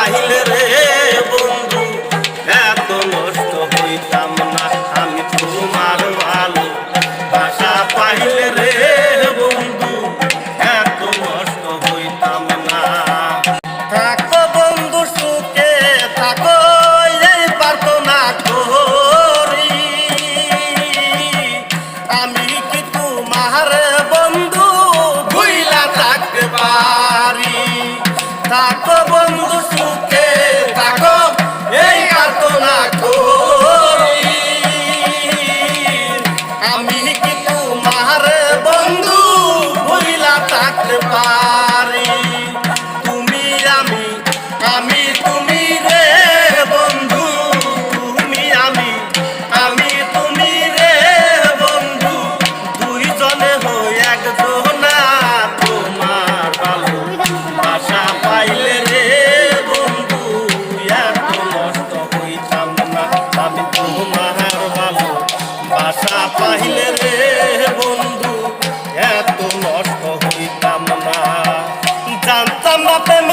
পাইলে রে বন্ধু এত নষ্ট হইতাম না আমি তোমার ভালো বাসা পাইলে রে বন্ধু এত নষ্ট হইতাম না। থাকো বন্ধু সুখে থাকো এই প্রার্থনা করি আমি কি তোমার বন্ধু ভুইলা থাকতে পারি। থাকো বন্ধু সুখে থাকো এই প্রার্থনা করি আমি কি তোমার বন্ধু ভুইলা থাকতে পারি। তুমি আমি তুমি রে বন্ধু তুমি আমি তুমি রে বন্ধু দুইজনে হই একজনা তোমার ভালো বাসা পাইলে রে বন্ধু এত নষ্ট হইতাম না আমি তোমার ভালো বাসা পাইলে রে বন্ধু এত নষ্ট হইতাম না। জানতাম না প্রেম